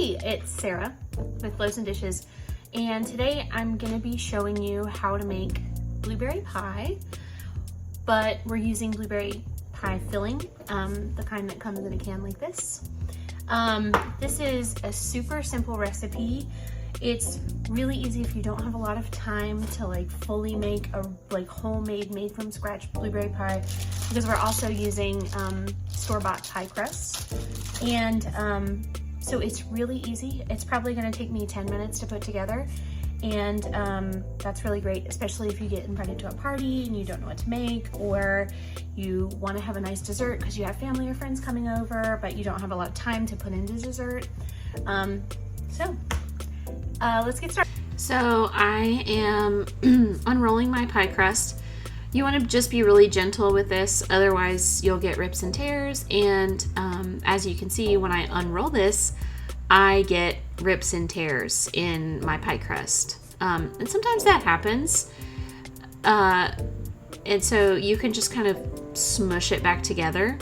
Hey, it's Sarah with Loaves and Dishes, and today I'm going to be showing you how to make blueberry pie, but we're using blueberry pie filling, the kind that comes in a can like this. This is a super simple recipe. It's really easy if you don't have a lot of time to fully make a homemade, made from scratch blueberry pie, because we're also using store-bought pie crust. And so it's really easy. It's probably going to take me 10 minutes to put together, and that's really great, especially if you get invited to a party and you don't know what to make, or you want to have a nice dessert because you have family or friends coming over but you don't have a lot of time to put into dessert. Let's get started. So I am unrolling my pie crust. You want to just be really gentle with this, otherwise you'll get rips and tears. And as you can see, when I unroll this, I get rips and tears in my pie crust. And sometimes that happens. And so you can just kind of smush it back together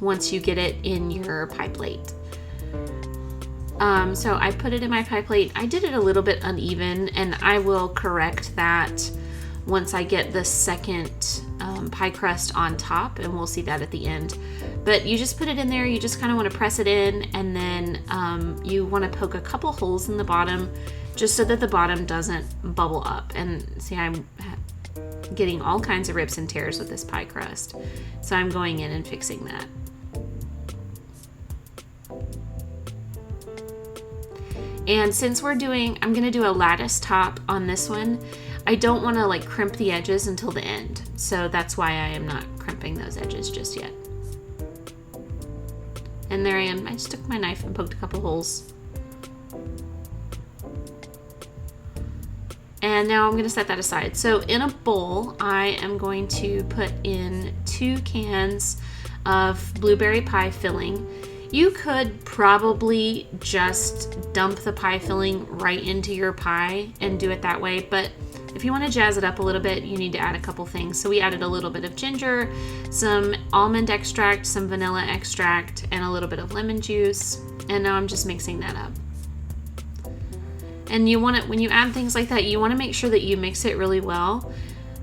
once you get it in your pie plate. So I put it in my pie plate. I did it a little bit uneven, and I will correct that once I get the second pie crust on top, and we'll see that at the end. But you just put it in there, you just kind of want to press it in, and then you want to poke a couple holes in the bottom just so that the bottom doesn't bubble up. And see, I'm getting all kinds of rips and tears with this pie crust, so I'm going in and fixing that. And since I'm going to do a lattice top on this one, I don't want to crimp the edges until the end. So that's why I am not crimping those edges just yet. And there I am. I just took my knife and poked a couple holes. And now I'm going to set that aside. So in a bowl, I am going to put in 2 cans of blueberry pie filling. You could probably just dump the pie filling right into your pie and do it that way, but if you want to jazz it up a little bit, you need to add a couple things. So we added a little bit of ginger, some almond extract, some vanilla extract, and a little bit of lemon juice, and now I'm just mixing that up. And you want it, when you add things like that, you want to make sure that you mix it really well.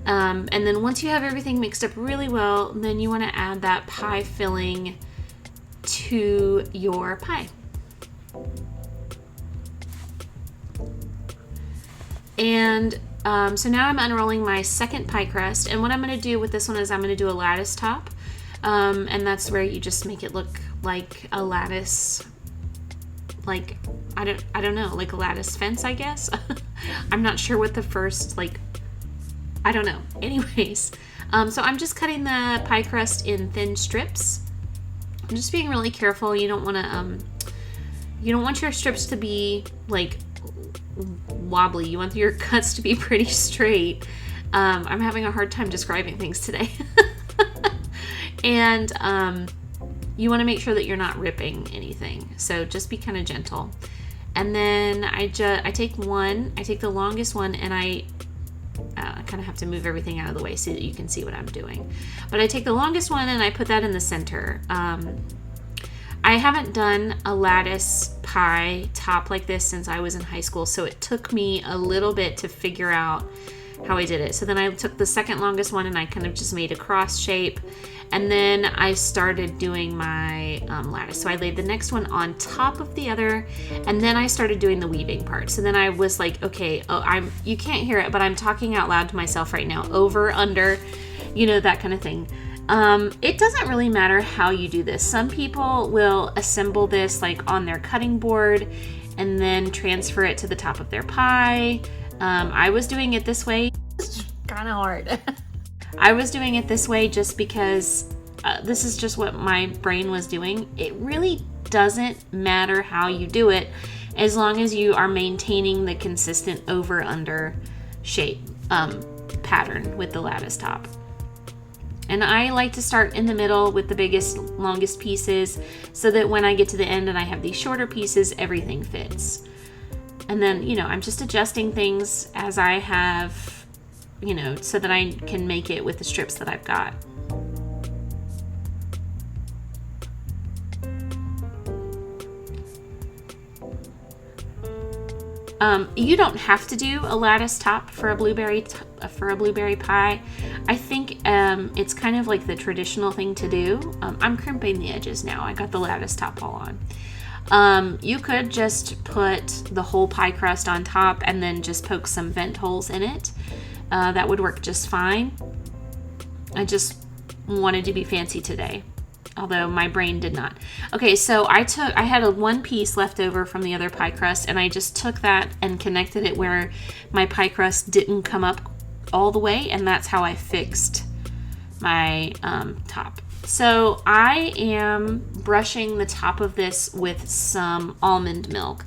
And then once you have everything mixed up really well, then you want to add that pie filling to your pie. And so now I'm unrolling my second pie crust, and what I'm going to do with this one is I'm going to do a lattice top, and that's where you just make it look like a lattice, I don't know, like a lattice fence, I guess. I'm not sure what the first, I don't know. Anyways, so I'm just cutting the pie crust in thin strips. I'm just being really careful. You don't want to, you don't want your strips to be wobbly. You want your cuts to be pretty straight. I'm having a hard time describing things today. And you want to make sure that you're not ripping anything. So just be kind of gentle. And then I take the longest one, and I kind of have to move everything out of the way so that you can see what I'm doing. But I take the longest one and I put that in the center. I haven't done a lattice pie top like this since I was in high school, so it took me a little bit to figure out how I did it. So then I took the second longest one and I kind of just made a cross shape, and then I started doing my lattice. So I laid the next one on top of the other, and then I started doing the weaving part. So then I was like, okay, you can't hear it, but I'm talking out loud to myself right now, over, under, that kind of thing. It doesn't really matter how you do this. Some people will assemble this on their cutting board and then transfer it to the top of their pie. I was doing it this way. It's kind of hard. I was doing it this way just because this is just what my brain was doing. It really doesn't matter how you do it, as long as you are maintaining the consistent over-under shape pattern with the lattice top. And I like to start in the middle with the biggest, longest pieces, so that when I get to the end and I have these shorter pieces, everything fits. And then, I'm just adjusting things as I have, so that I can make it with the strips that I've got. You don't have to do a lattice top for a blueberry pie. I think it's kind of like the traditional thing to do. I'm crimping the edges now. I got the lattice top all on. You could just put the whole pie crust on top and then just poke some vent holes in it. That would work just fine. I just wanted to be fancy today, although my brain did not. Okay, so I had one piece left over from the other pie crust, and I just took that and connected it where my pie crust didn't come up all the way, and that's how I fixed my top. So I am brushing the top of this with some almond milk.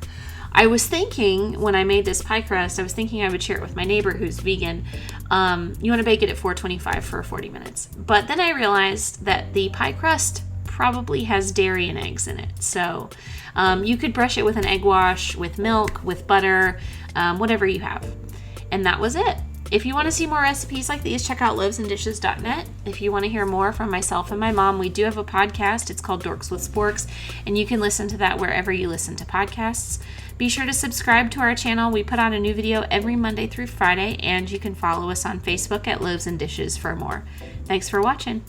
I was thinking when I made this pie crust, I was thinking I would share it with my neighbor who's vegan. You want to bake it at 425 for 40 minutes. But then I realized that the pie crust probably has dairy and eggs in it. So you could brush it with an egg wash, with milk, with butter, whatever you have. And that was it. If you want to see more recipes like these, check out loavesanddishes.net. If you want to hear more from myself and my mom, we do have a podcast. It's called Dorks with Sporks, and you can listen to that wherever you listen to podcasts. Be sure to subscribe to our channel. We put out a new video every Monday through Friday, and you can follow us on Facebook at Loaves and Dishes for more. Thanks for watching.